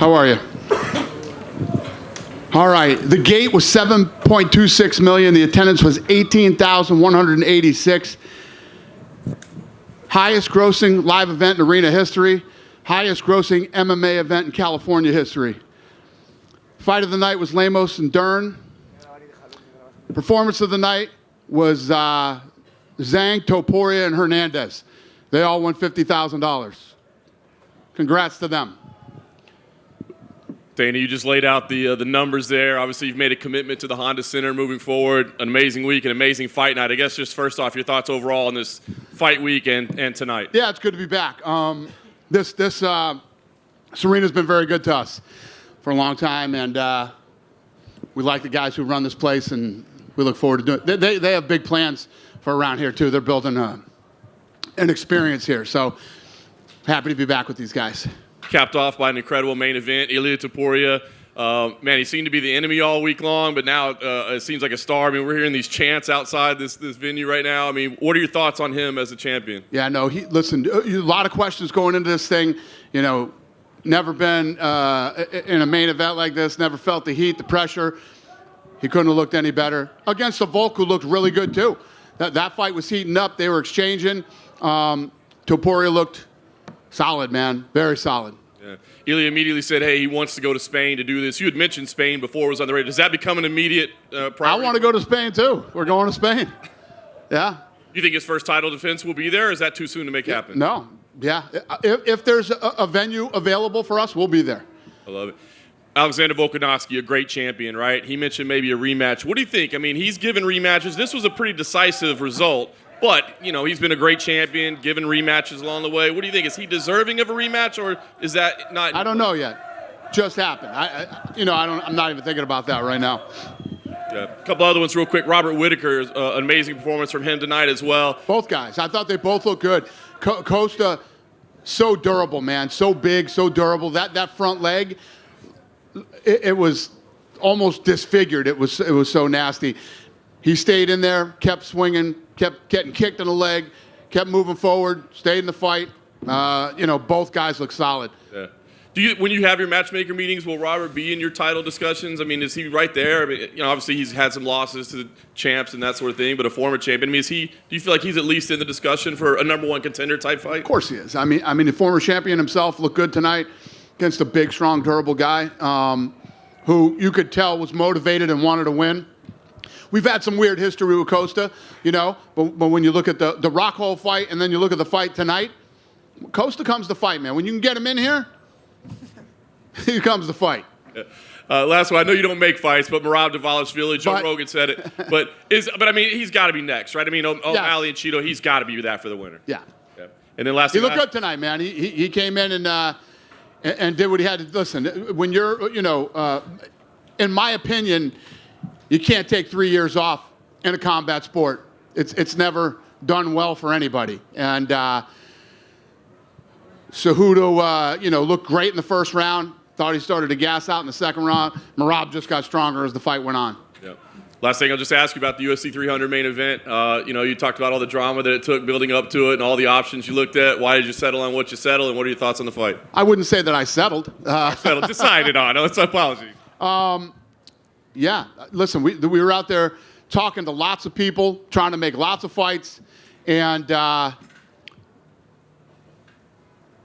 How are you? All right. The gate was 7.26 million. The attendance was 18,186. Highest grossing live event in arena history. Highest grossing MMA event in California history. Fight of the night was Lemos and Dern. Performance of the night was Zhang, Topuria, and Hernandez. They all won $50,000. Congrats to them. Dana, you just laid out the numbers there. Obviously, you've made a commitment to the Honda Center moving forward. An amazing week, an amazing fight night. I guess just first off, your thoughts overall on this fight week and tonight. Yeah, it's good to be back. This arena's been very good to us for a long time, and we like the guys who run this place, and we look forward to doing it. They have big plans for around here, too. They're building an experience here, so happy to be back with these guys. Capped off by an incredible main event, Ilia Topuria. Man, he seemed to be the enemy all week long, but now it seems like a star. I mean, we're hearing these chants outside this venue right now. I mean, what are your thoughts on him as a champion? Yeah, no, listen, a lot of questions going into this thing. You know, never been in a main event like this, never felt the heat, the pressure. He couldn't have looked any better. Against a Volk who looked really good, too. That fight was heating up. They were exchanging. Topuria looked solid, man. Very solid. Yeah. Ilia immediately said, hey, he wants to go to Spain to do this. You had mentioned Spain before it was on the radar. Does that become an immediate priority? I want to go to Spain, too. We're going to Spain. Yeah. You think his first title defense will be there, or is that too soon to make happen? No. Yeah. If there's a venue available for us, we'll be there. I love it. Alexander Volkanovski, a great champion, right? He mentioned maybe a rematch. What do you think? I mean, he's given rematches. This was a pretty decisive result. But, you know, he's been a great champion, given rematches along the way. What do you think? Is he deserving of a rematch, or is that not? I don't know yet. Just happened. I'm not even thinking about that right now. Yeah. A couple other ones real quick. Robert Whittaker, an amazing performance from him tonight as well. Both guys. I thought they both looked good. Costa, so durable, man. So big, so durable. That front leg, it was almost disfigured. It was so nasty. He stayed in there, kept swinging, kept getting kicked in the leg, kept moving forward, stayed in the fight. Both guys look solid. Yeah. When you have your matchmaker meetings, will Robert be in your title discussions? I mean, is he right there? I mean, obviously he's had some losses to the champs and that sort of thing, but a former champion. I mean, do you feel like he's at least in the discussion for a number one contender type fight? Of course he is. I mean, the former champion himself looked good tonight against a big, strong, durable guy who you could tell was motivated and wanted to win. We've had some weird history with Costa, but when you look at the Rockhold fight and then you look at the fight tonight, Costa comes to fight, man. When you can get him in here, here comes the fight. Yeah. Last one, I know you don't make fights, but Merab Dvalishvili, Joe Rogan said it. But I mean, he's got to be next, right? I mean, O'Malley and Cheeto, he's got to be that for the winner. Yeah. And then he looked good tonight, man. He came in and did what he had to. Listen, when you're, in my opinion, you can't take 3 years off in a combat sport. It's never done well for anybody. And Cejudo, looked great in the first round. Thought he started to gas out in the second round. Merab just got stronger as the fight went on. Yep. Last thing, I'll just ask you about the UFC 300 main event. You talked about all the drama that it took building up to it and all the options you looked at. Why did you settle on what you settled, and what are your thoughts on the fight? I wouldn't say that I settled. Decided on. It's an apology. Yeah, listen, we were out there talking to lots of people, trying to make lots of fights, and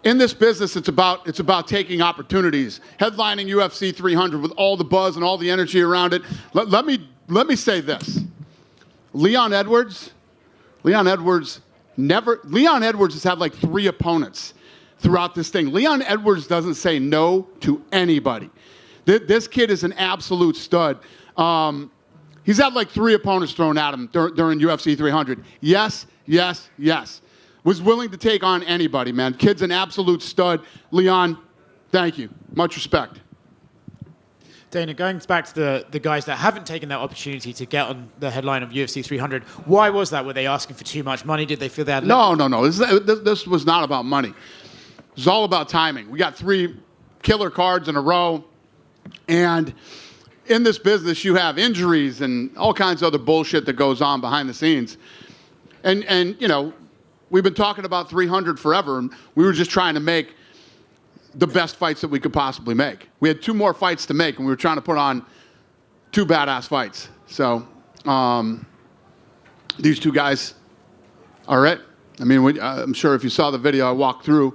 in this business, it's about taking opportunities. Headlining UFC 300 with all the buzz and all the energy around it. Let me say this: Leon Edwards has had like 3 opponents throughout this thing. Leon Edwards doesn't say no to anybody. This kid is an absolute stud. He's had like 3 opponents thrown at him during UFC 300. Yes. Was willing to take on anybody, man. Kid's an absolute stud. Leon, thank you. Much respect. Dana, going back to the guys that haven't taken that opportunity to get on the headline of UFC 300, why was that? Were they asking for too much money? Did they feel they had... No. This was not about money. It was all about timing. We got 3 killer cards in a row, and in this business, you have injuries and all kinds of other bullshit that goes on behind the scenes. And we've been talking about 300 forever, and we were just trying to make the best fights that we could possibly make. We had 2 more fights to make, and we were trying to put on 2 badass fights. So these 2 guys are it. I mean, I'm sure if you saw the video, I walked through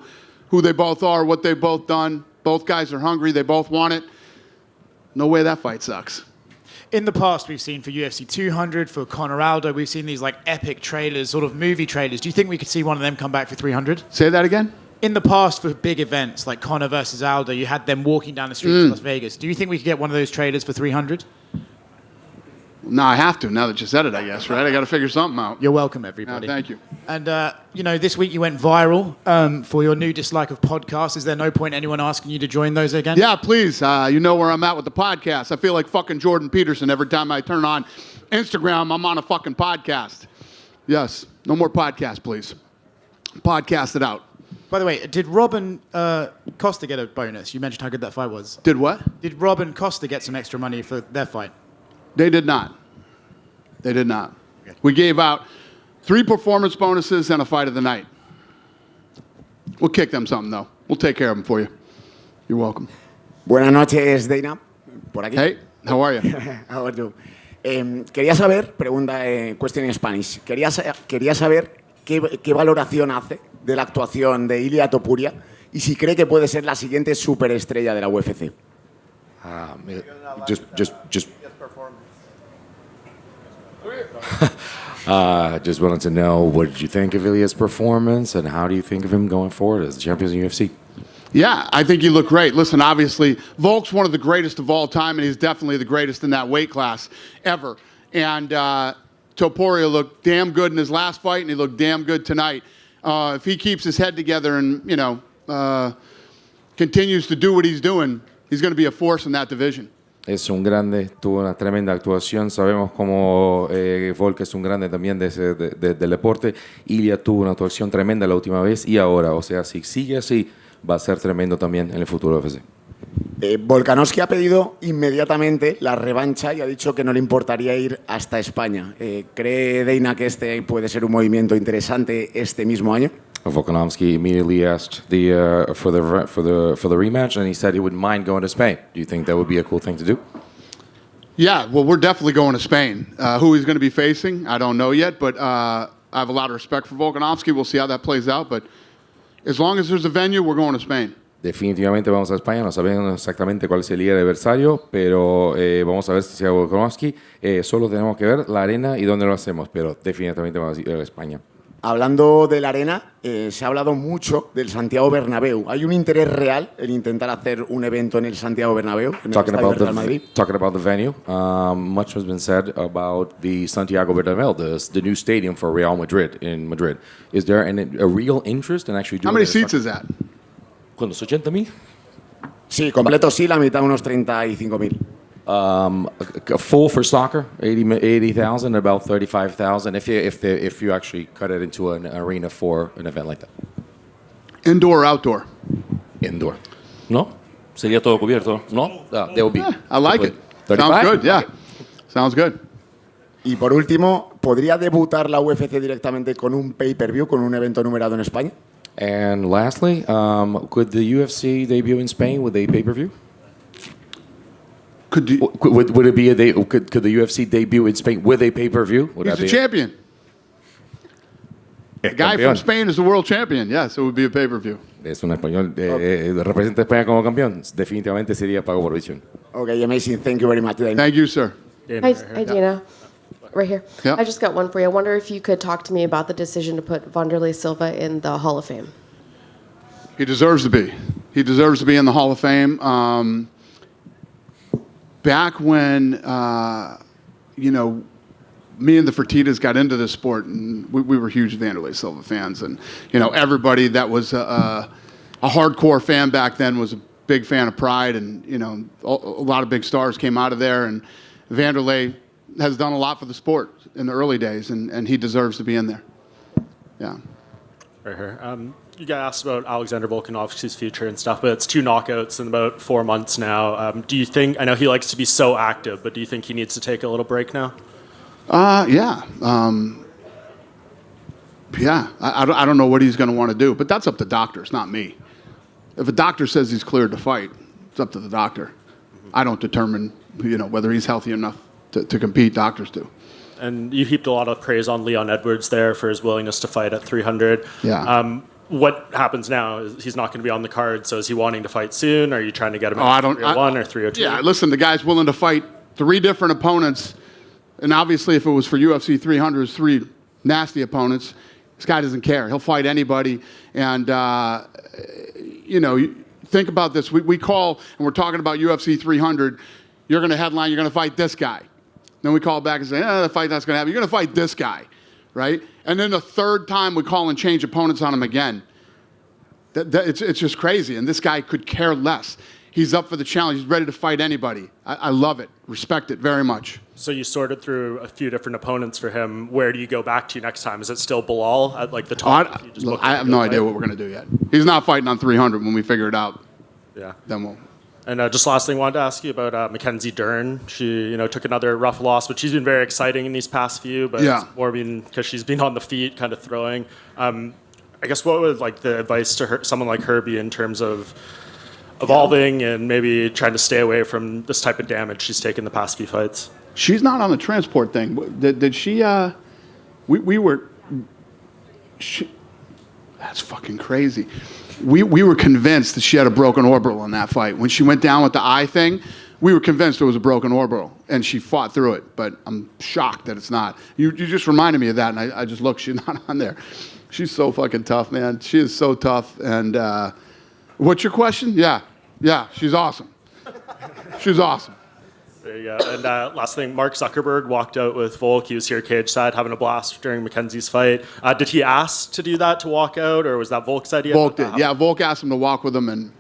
who they both are, what they've both done. Both guys are hungry. They both want it. No way that fight sucks. In the past, we've seen for UFC 200, for Conor Aldo, we've seen these like epic trailers, sort of movie trailers. Do you think we could see one of them come back for 300? Say that again? In the past, for big events like Conor versus Aldo, you had them walking down the streets of Las Vegas. Do you think we could get one of those trailers for 300? No, I have to, now that you said it, I guess, right? I got to figure something out. You're welcome, everybody. Thank you. And, this week you went viral for your new dislike of podcasts. Is there no point anyone asking you to join those again? Yeah, please. You know where I'm at with the podcast. I feel like fucking Jordan Peterson every time I turn on Instagram. I'm on a fucking podcast. Yes. No more podcasts, please. Podcast it out. By the way, did Rob and Costa get a bonus? You mentioned how good that fight was. Did what? Did Rob and Costa get some extra money for their fight? They did not. They did not. Okay. We gave out 3 performance bonuses and a fight of the night. We'll kick them something, though. We'll take care of them for you. You're welcome. Buenas noches, Dana. Por aquí. Hey, how are you? How are you? Quería saber, question in Spanish, quería saber qué valoración hace de la actuación de Ilia Topuria y si cree que puede ser la siguiente superestrella de la UFC. Just wanted to know, what did you think of Ilia's performance, and how do you think of him going forward as the champion of the UFC? Yeah, I think he looked great. Listen, obviously, Volk's one of the greatest of all time, and he's definitely the greatest in that weight class ever. And Topuria looked damn good in his last fight, and he looked damn good tonight. If he keeps his head together and, continues to do what he's doing, he's going to be a force in that division. Es un grande, tuvo una tremenda actuación. Sabemos cómo Volk es un grande también del deporte. Ilia tuvo una actuación tremenda la última vez y ahora. O sea, si sigue así, va a ser tremendo también en el futuro UFC. Volkanovski ha pedido inmediatamente la revancha y ha dicho que no le importaría ir hasta España. ¿Cree Dana que este puede ser un movimiento interesante este mismo año? Volkanovski immediately asked for the rematch, and he said he wouldn't mind going to Spain. Do you think that would be a cool thing to do? Yeah, well, we're definitely going to Spain. Who he's going to be facing, I don't know yet, but I have a lot of respect for Volkanovski. We'll see how that plays out, but as long as there's a venue, we're going to Spain. Definitivamente vamos a España, no sabemos exactamente cuál sería el adversario, pero vamos a ver si sea Volkanovski. Solo tenemos que ver la arena y dónde lo hacemos, pero definitivamente vamos a ir a España. Hablando de la arena, se ha hablado mucho del Santiago Bernabéu. ¿Hay un interés real en intentar hacer un evento en el Santiago Bernabéu, en el Estadio del Real Madrid? Talking about the venue, much has been said about the Santiago Bernabéu, the new stadium for Real Madrid in Madrid. Is there a real interest in actually doing How many seats is that? ¿Cuántos? ¿80,000? Sí, completo sí, la mitad unos 35.000. Full for soccer, 80,000, about 35,000 if you actually cut it into an arena for an event like that. Indoor or outdoor? Indoor. ¿No? ¿Sería todo cubierto? ¿No? There will be. I like it. 35? Sounds good, yeah. Sounds good. Y por último, ¿podría debutar la UFC directamente con un pay-per-view, con un evento numerado en España? And lastly, could the UFC debut in Spain with a pay-per-view? Would it be could the UFC debut in Spain with a pay-per-view? He's the champion. The guy from Spain is the world champion. Yes, it would be a pay-per-view. Es un español. Representa a España como campeón. Definitivamente sería pago por visión. Okay, amazing. Thank you very much, Dana. Thank you, sir. Hi, Dana. Right here. Yeah. I just got one for you. I wonder if you could talk to me about the decision to put Wanderlei Silva in the Hall of Fame. He deserves to be. He deserves to be in the Hall of Fame. Back when, me and the Fertitas got into this sport, and we were huge Wanderlei Silva fans, and everybody that was a hardcore fan back then was a big fan of Pride, and a lot of big stars came out of there, and Wanderlei has done a lot for the sport in the early days, and he deserves to be in there. Yeah. Right here. You got asked about Alexander Volkanovski's future and stuff, but it's 2 knockouts in about 4 months now. Do you think, I know he likes to be so active, but do you think he needs to take a little break now? Yeah. I don't know what he's going to want to do, but that's up to doctors, not me. If a doctor says he's cleared to fight, it's up to the doctor. I don't determine, whether he's healthy enough to compete. Doctors do. And you heaped a lot of praise on Leon Edwards there for his willingness to fight at 300. Yeah. What happens now? He's not going to be on the card, so is he wanting to fight soon? Are you trying to get him at 301 or 302? Yeah, listen, the guy's willing to fight 3 different opponents, and obviously if it was for UFC 300, it's 3 nasty opponents. This guy doesn't care. He'll fight anybody, and, think about this. We call, and we're talking about UFC 300, you're going to headline, you're going to fight this guy. Then we call back and say, the fight that's going to happen. You're going to fight this guy, right? And then the third time we call and change opponents on him again. It's just crazy. And this guy could care less. He's up for the challenge. He's ready to fight anybody. I love it. Respect it very much. So you sorted through a few different opponents for him. Where do you go back to next time? Is it still Bilal at the top? I have no idea what we're going to do yet. He's not fighting on 300 when we figure it out. Yeah. Then we'll. And just last thing I wanted to ask you about Mackenzie Dern. She, took another rough loss, but she's been very exciting in these past few. But it's more because she's been on the feet, kind of throwing. I guess what would the advice to someone like her be in terms of evolving and maybe trying to stay away from this type of damage she's taken the past few fights? She's not on the transport thing. Did she? We were. That's fucking crazy. We were convinced that she had a broken orbital in that fight. When she went down with the eye thing, we were convinced it was a broken orbital, and she fought through it. But I'm shocked that it's not. You just reminded me of that, and I just looked. She's not on there. She's so fucking tough, man. She is so tough. And what's your question? Yeah, she's awesome. She's awesome. There you go. And last thing, Mark Zuckerberg walked out with Volk. He was here cage side having a blast during Mackenzie's fight. Did he ask to do that, to walk out, or was that Volk's idea? Volk did. Yeah, Volk asked him to walk with him, and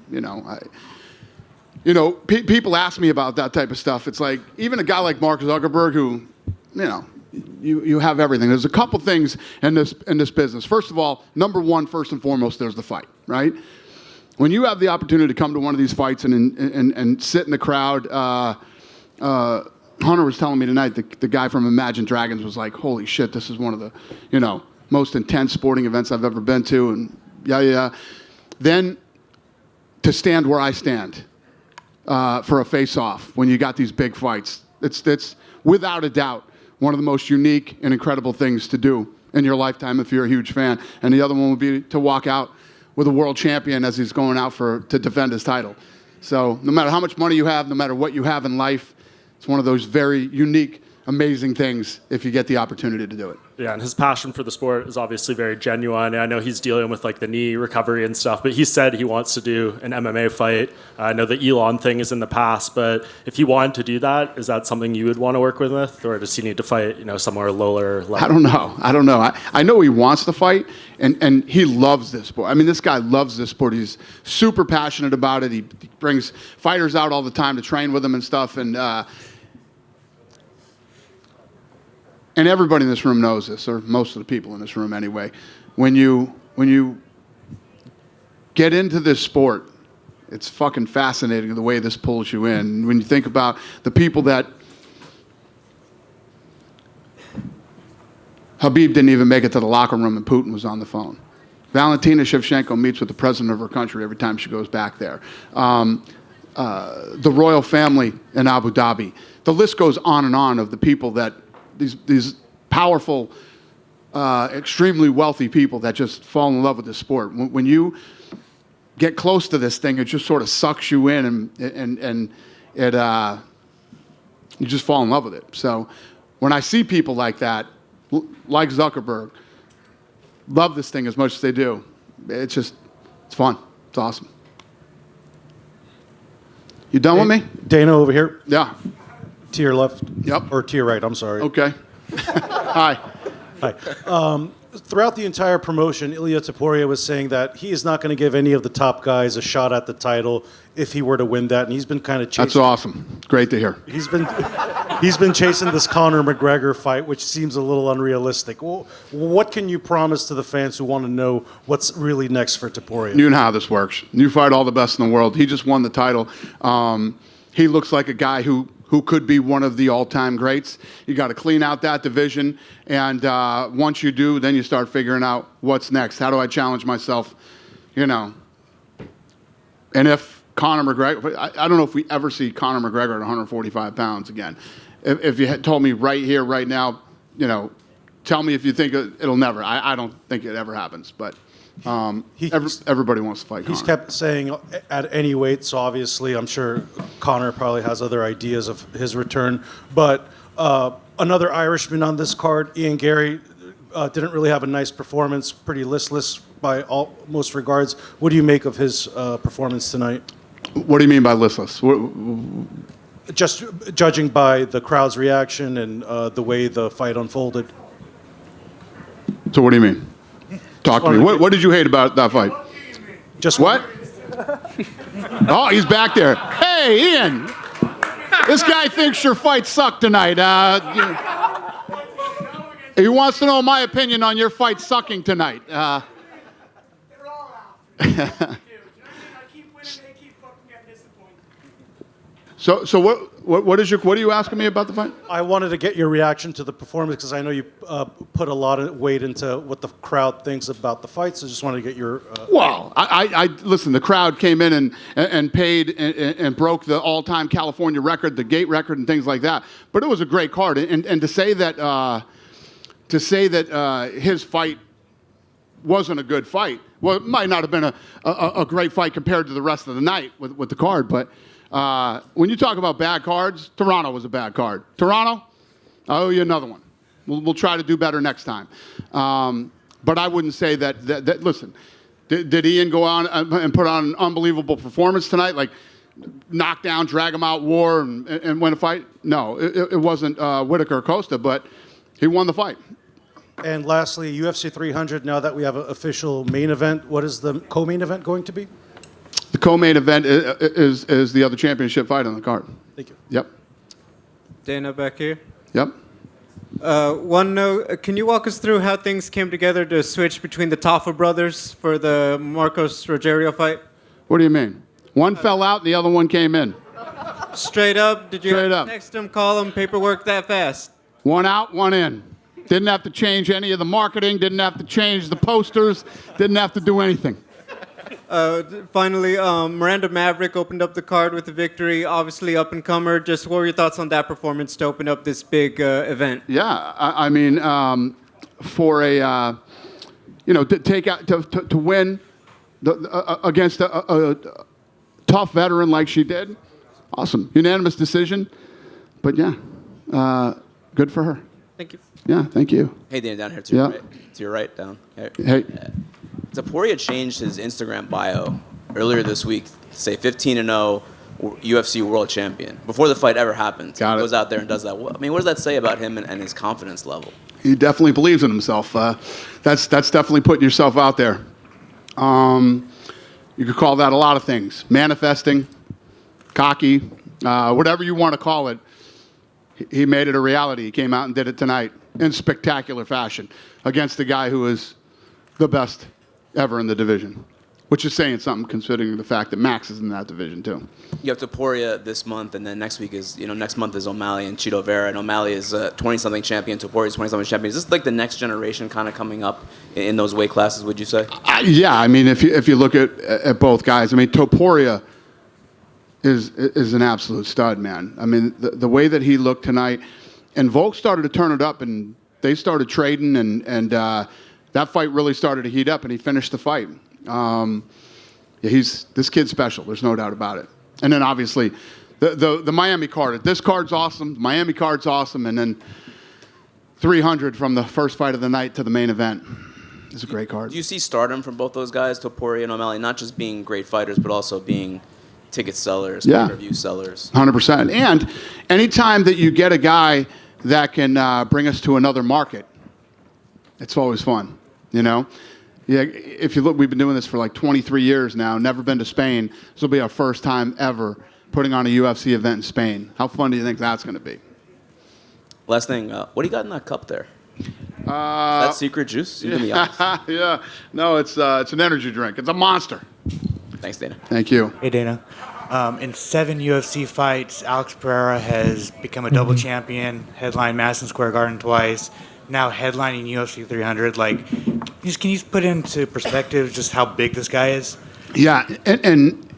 people ask me about that type of stuff. It's like even a guy like Mark Zuckerberg, who, you have everything. There's a couple things in this business. First of all, number one, first and foremost, there's the fight, right? When you have the opportunity to come to one of these fights and sit in the crowd. Hunter was telling me tonight, the guy from Imagine Dragons was like, holy shit, this is one of the, most intense sporting events I've ever been to, and yeah. Then to stand where I stand for a face-off when you got these big fights, it's without a doubt one of the most unique and incredible things to do in your lifetime if you're a huge fan. And the other one would be to walk out with a world champion as he's going out to defend his title. So no matter how much money you have, no matter what you have in life, it's one of those very unique, amazing things if you get the opportunity to do it. Yeah, and his passion for the sport is obviously very genuine. I know he's dealing with the knee recovery and stuff, but he said he wants to do an MMA fight. I know the Elon thing is in the past, but if he wanted to do that, is that something you would want to work with, or does he need to fight, somewhere lower level? I don't know. I know he wants to fight, and he loves this sport. I mean, this guy loves this sport. He's super passionate about it. He brings fighters out all the time to train with him and stuff, and everybody in this room knows this, or most of the people in this room anyway. When you get into this sport, it's fucking fascinating the way this pulls you in. When you think about the people that Habib didn't even make it to the locker room and Putin was on the phone. Valentina Shevchenko meets with the president of her country every time she goes back there. The royal family in Abu Dhabi. The list goes on and on of the people that these powerful, extremely wealthy people that just fall in love with the sport. When you get close to this thing, it just sort of sucks you in, and it you just fall in love with it. So when I see people like that, like Zuckerberg, love this thing as much as they do, it's fun. It's awesome. You done with me? Dana over here. Yeah. To your left. Yep. Or to your right, I'm sorry. Okay. Hi. Hi. Throughout the entire promotion, Ilia Topuria was saying that he is not going to give any of the top guys a shot at the title if he were to win that, and he's been kind of chasing. That's awesome. Great to hear. He's been chasing this Conor McGregor fight, which seems a little unrealistic. Well, what can you promise to the fans who want to know what's really next for Topuria? You know how this works. You fight all the best in the world. He just won the title. He looks like a guy who could be one of the all-time greats. You got to clean out that division, and once you do, then you start figuring out what's next. How do I challenge myself? And if Conor McGregor, I don't know if we ever see Conor McGregor at 145 pounds again. If you had told me right here, right now, tell me if you think it'll never. I don't think it ever happens, but everybody wants to fight Conor. He's kept saying at any weight, so obviously I'm sure Conor probably has other ideas of his return. But another Irishman on this card, Ian Gary, didn't really have a nice performance, pretty listless by most regards. What do you make of his performance tonight? What do you mean by listless? Just judging by the crowd's reaction and the way the fight unfolded. So what do you mean? Talk to me. What did you hate about that fight? Just what? Oh, he's back there. Hey, Ian. This guy thinks your fight sucked tonight. He wants to know my opinion on your fight sucking tonight. So what are you asking me about the fight? I wanted to get your reaction to the performance because I know you put a lot of weight into what the crowd thinks about the fight. So just wanted to get your. Well, I listen. The crowd came in and paid and broke the all-time California record, the gate record, and things like that. But it was a great card, and to say that his fight wasn't a good fight. Well, it might not have been a great fight compared to the rest of the night with the card, but. When you talk about bad cards, Toronto was a bad card. Toronto, I owe you another one. We'll try to do better next time. But I wouldn't say that listen, did Ian go on and put on an unbelievable performance tonight? Like knock down, drag him out, war, and win a fight? No, it wasn't Whittaker or Costa, but he won the fight. And lastly, UFC 300, now that we have an official main event, what is the co-main event going to be? The co-main event is the other championship fight on the card. Thank you. Yep. Dana back here. Yep. One note, can you walk us through how things came together to switch between the Taffa brothers for the Marcos Rogerio fight? What do you mean? One fell out and the other one came in. Straight up? Did you Straight up. text him, call him, paperwork that fast? One out, one in. Didn't have to change any of the marketing, didn't have to change the posters, didn't have to do anything. Finally, Miranda Maverick opened up the card with a victory. Obviously, up-and-comer. Just what were your thoughts on that performance to open up this big event? Yeah, I mean, for a, to win against a tough veteran like she did, awesome. Unanimous decision, but yeah, good for her. Thank you. Yeah, thank you. Hey, Dan, down here to your right. To your right, down. Hey. Topuria changed his Instagram bio earlier this week to say 15-0 UFC world champion before the fight ever happened. Got it. Goes out there and does that. I mean, what does that say about him and his confidence level? He definitely believes in himself. That's definitely putting yourself out there. You could call that a lot of things. Manifesting, cocky, whatever you want to call it. He made it a reality. He came out and did it tonight in spectacular fashion against the guy who is the best ever in the division, which is saying something considering the fact that Max is in that division too. You have Topuria this month, and then next month is O'Malley and Chito Vera, and O'Malley is a 20-something champion, Topuria is 20-something champion. Is this like the next generation kind of coming up in those weight classes, would you say? Yeah, I mean, if you look at both guys, I mean, Topuria is an absolute stud, man. I mean, the way that he looked tonight, and Volk started to turn it up, and they started trading, and that fight really started to heat up, and he finished the fight. This kid's special. There's no doubt about it. And then obviously, the Miami card. This card's awesome. Miami card's awesome, and then 300 from the first fight of the night to the main event. It's a great card. Do you see stardom from both those guys, Topuria and O'Malley, not just being great fighters, but also being ticket sellers, pay-per-view sellers? 100%. And anytime that you get a guy that can bring us to another market, it's always fun. You know, yeah. If you look, we've been doing this for like 23 years now. Never been to Spain. This will be our first time ever putting on a UFC event in Spain. How fun do you think that's going to be? Last thing, what do you got in that cup there? Is that secret juice? You give me honest. Yeah. No, it's an energy drink. It's a monster. Thanks, Dana. Thank you. Hey, Dana. In 7 UFC fights, Alex Pereira has become a double champion, headlined Madison Square Garden twice. Now headlining UFC 300, can you put into perspective just how big this guy is? Yeah, and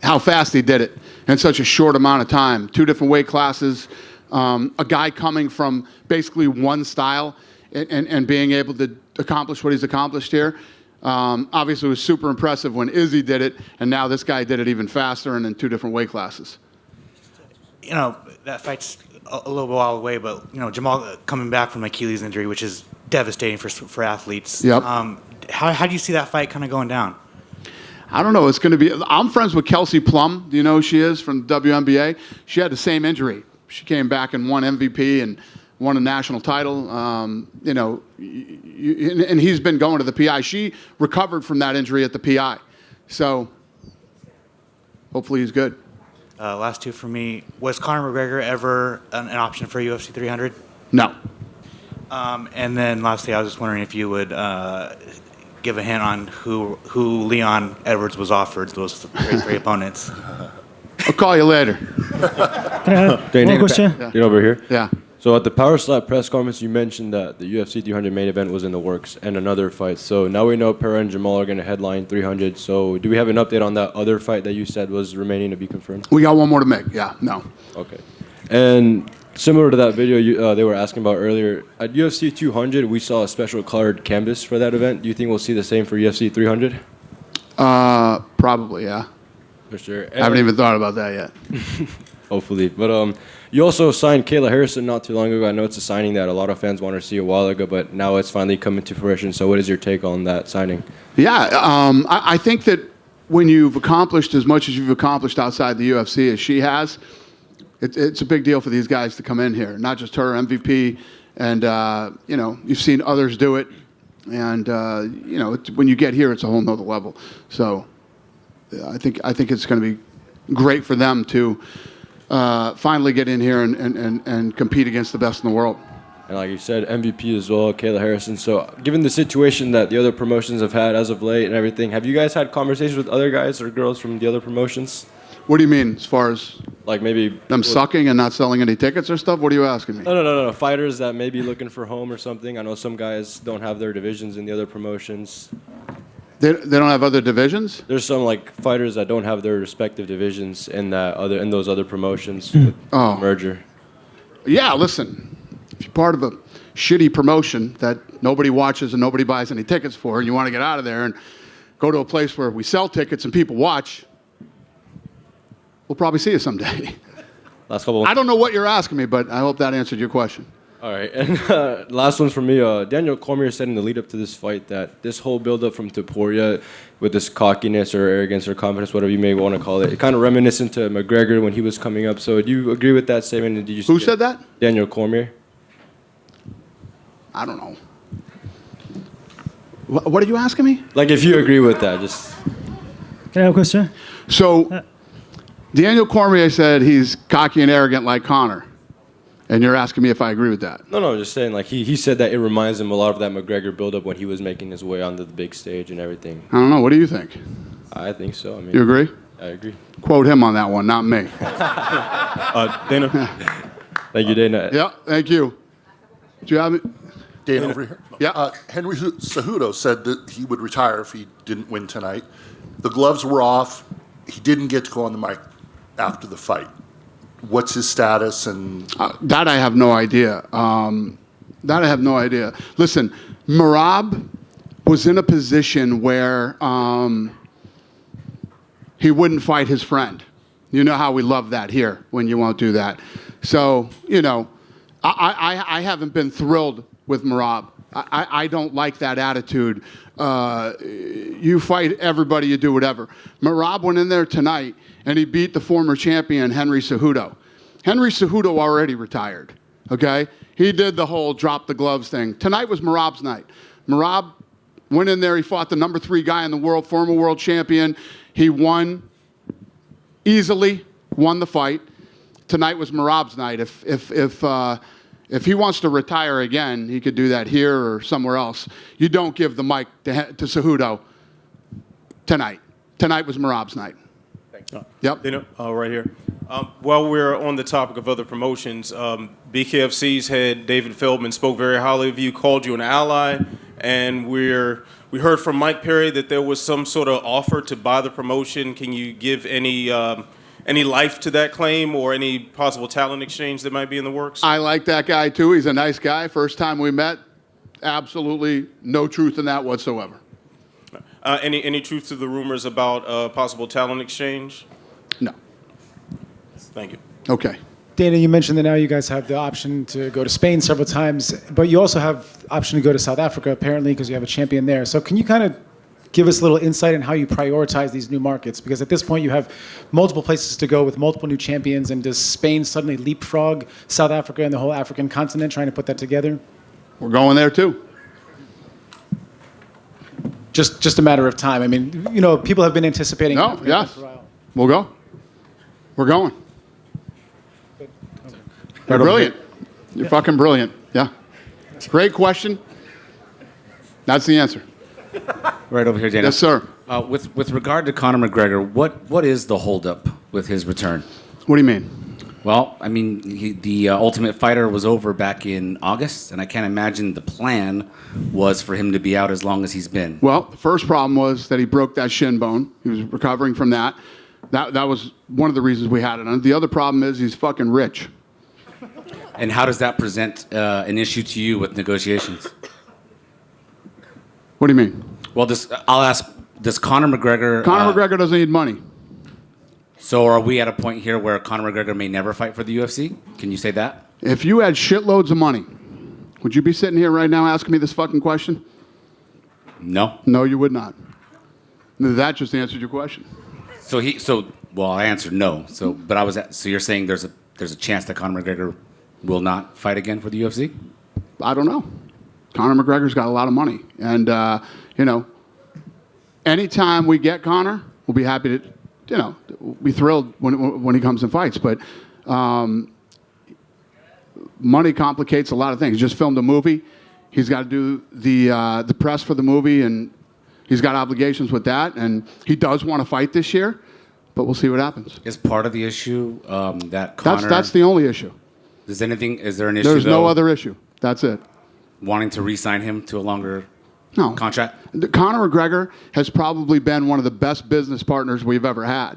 how fast he did it in such a short amount of time. 2 different weight classes, a guy coming from basically one style and being able to accomplish what he's accomplished here. Obviously, it was super impressive when Izzy did it, and now this guy did it even faster and in 2 different weight classes. You know, that fight's a little while away, but, you know, Jamahal coming back from Achilles injury, which is devastating for athletes. Yep. How do you see that fight kind of going down? I don't know. It's going to be. I'm friends with Kelsey Plum. Do you know who she is from WNBA? She had the same injury. She came back and won MVP and won a national title. You know, and he's been going to the PI. She recovered from that injury at the PI. So hopefully he's good. Last 2 for me. Was Conor McGregor ever an option for UFC 300? No. And then lastly, I was just wondering if you would give a hint on who Leon Edwards was offered, those 3 opponents. I'll call you later. One question. Yeah. Get over here. Yeah. So at the Power Slap press conference, you mentioned that the UFC 300 main event was in the works and another fight. So now we know Pereira and Jamahal are going to headline 300. So do we have an update on that other fight that you said was remaining to be confirmed? We got one more to make. Yeah. No. Okay. And similar to that video they were asking about earlier, at UFC 200, we saw a special colored canvas for that event. Do you think we'll see the same for UFC 300? Probably, yeah. For sure. I haven't even thought about that yet. Hopefully. But you also signed Kayla Harrison not too long ago. I know it's a signing that a lot of fans wanted to see a while ago, but now it's finally coming to fruition. So what is your take on that signing? Yeah, I think that when you've accomplished as much as you've accomplished outside the UFC as she has, it's a big deal for these guys to come in here. Not just her, MVP, and you know, you've seen others do it, and you know, when you get here, it's a whole nother level. So I think it's going to be great for them to finally get in here and compete against the best in the world. And like you said, MVP as well, Kayla Harrison. So given the situation that the other promotions have had as of late and everything, have you guys had conversations with other guys or girls from the other promotions? What do you mean, as far as like maybe them sucking and not selling any tickets or stuff? What are you asking me? No. Fighters that may be looking for home or something. I know some guys don't have their divisions in the other promotions. They don't have other divisions? There's some like fighters that don't have their respective divisions in those other promotions with the merger. Yeah, listen, if you're part of a shitty promotion that nobody watches and nobody buys any tickets for, and you want to get out of there and go to a place where we sell tickets and people watch, we'll probably see you someday. Last couple. I don't know what you're asking me, but I hope that answered your question. All right, and last one's from me. Daniel Cormier said in the lead up to this fight that this whole build-up from Topuria with this cockiness or arrogance or confidence, whatever you may want to call it, kind of reminiscent to McGregor when he was coming up. So do you agree with that statement? And did you Who said that? Daniel Cormier. I don't know. What are you asking me? Like if you agree with that, just. Can I have a question? So Daniel Cormier said he's cocky and arrogant like Conor. And you're asking me if I agree with that? No, I'm just saying, like, he said that it reminds him a lot of that McGregor build-up when he was making his way onto the big stage and everything. I don't know. What do you think? I think so. I mean, you agree? I agree. Quote him on that one, not me. Dana. Thank you, Dana. Yeah, thank you. Do you have it? Dana over here. Yeah. Henry Cejudo said that he would retire if he didn't win tonight. The gloves were off. He didn't get to go on the mic after the fight. What's his status? And that I have no idea. Listen, Merab was in a position where he wouldn't fight his friend. You know how we love that here when you won't do that. So, you know, I haven't been thrilled with Merab. I don't like that attitude. You fight everybody, you do whatever. Merab went in there tonight and he beat the former champion, Henry Cejudo. Henry Cejudo already retired, okay? He did the whole drop the gloves thing. Tonight was Merab's night. Merab went in there, he fought the number 3 guy in the world, former world champion. He won easily, won the fight. Tonight was Merab's night. If he wants to retire again, he could do that here or somewhere else. You don't give the mic to Cejudo tonight. Tonight was Merab's night. Yep. Dana, right here. While we're on the topic of other promotions, BKFC's head David Feldman spoke very highly of you, called you an ally, and we heard from Mike Perry that there was some sort of offer to buy the promotion. Can you give any life to that claim or any possible talent exchange that might be in the works? I like that guy too. He's a nice guy. First time we met, absolutely no truth in that whatsoever. Any truth to the rumors about possible talent exchange? No. Thank you. Okay. Dana, you mentioned that now you guys have the option to go to Spain several times, but you also have the option to go to South Africa, apparently, because you have a champion there. So can you kind of give us a little insight on how you prioritize these new markets? Because at this point, you have multiple places to go with multiple new champions, and does Spain suddenly leapfrog South Africa and the whole African continent, trying to put that together? We're going there, too. Just a matter of time. I mean, you know, people have been anticipating. No, yes. We'll go. We're going. You're brilliant. You're fucking brilliant. Yeah. Great question. That's the answer. Right over here, Dana. Yes, sir. With regard to Conor McGregor, what is the holdup with his return? What do you mean? Well, I mean, the Ultimate Fighter was over back in August, and I can't imagine the plan was for him to be out as long as he's been. Well, the first problem was that he broke that shin bone. He was recovering from that. That was one of the reasons we had it on. The other problem is he's fucking rich. And how does that present an issue to you with negotiations? What do you mean? Well, I'll ask, does Conor McGregor... Conor McGregor doesn't need money. So are we at a point here where Conor McGregor may never fight for the UFC? Can you say that? If you had shitloads of money, would you be sitting here right now asking me this fucking question? No. No, you would not. That just answered your question. Well, I answered no. So you're saying there's a chance that Conor McGregor will not fight again for the UFC? I don't know. Conor McGregor's got a lot of money. And, anytime we get Conor, we'll be happy to, be thrilled when he comes and fights. But money complicates a lot of things. He just filmed a movie. He's got to do the press for the movie, and he's got obligations with that. And he does want to fight this year, but we'll see what happens. Is part of the issue that Conor... That's the only issue. Is there an issue, There's no other issue. That's it. Wanting to re-sign him to a longer contract? Conor McGregor has probably been one of the best business partners we've ever had.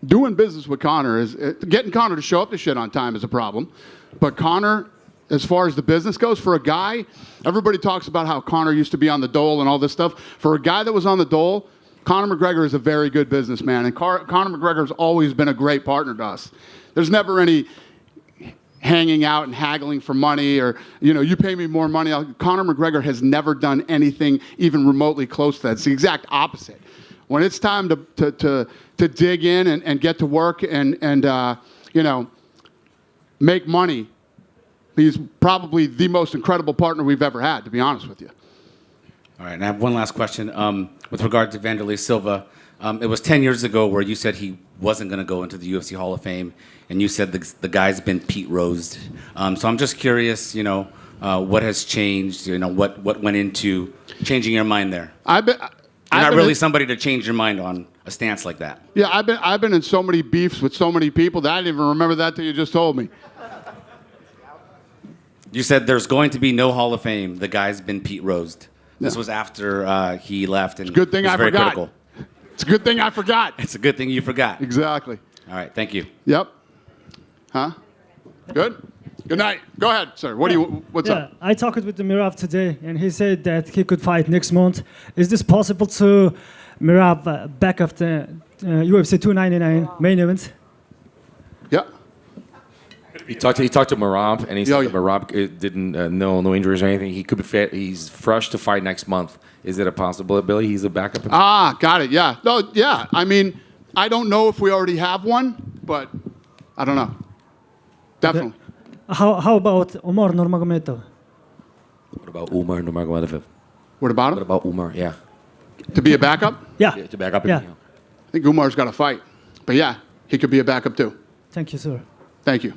Doing business with Conor getting Conor to show up to shit on time is a problem. But Conor, as far as the business goes, for a guy, everybody talks about how Conor used to be on the dole and all this stuff. For a guy that was on the dole, Conor McGregor is a very good businessman. And Conor McGregor has always been a great partner to us. There's never any hanging out and haggling for money or, you pay me more money. Conor McGregor has never done anything even remotely close to that. It's the exact opposite. When it's time to dig in and get to work and make money, he's probably the most incredible partner we've ever had, to be honest with you. All right, and I have one last question. With regard to Wanderlei Silva, it was 10 years ago where you said he wasn't going to go into the UFC Hall of Fame, and you said the guy's been Pete Rosed. So I'm just curious, what has changed? What went into changing your mind there? You're not really somebody to change your mind on a stance like that. Yeah, I've been in so many beefs with so many people that I didn't even remember that till you just told me. You said there's going to be no Hall of Fame. The guy's been Pete Rosed. This was after he left, and it's a good thing I forgot. Critical. It's a good thing I forgot. It's a good thing you forgot. Exactly. All right, thank you. Yep. Huh? Good? Good night. Go ahead, sir. What's up? I talked with Mirav today, and he said that he could fight next month. Is this possible to Mirav back of the UFC 299 main event? Yeah. He talked to Merab, and he said that Merab didn't no injuries or anything. He could be fit. He's fresh to fight next month. Is it a possibility he's a backup? Got it. Yeah. No. Yeah. I mean, I don't know if we already have one, but I don't know. Definitely. How about Umar Nurmagomedov? What about Umar Nurmagomedov? What about him? What about Umar? Yeah. To be a backup? Yeah. To back up. Yeah. I think Umar's got to fight, but yeah, he could be a backup too. Thank you, sir. Thank you.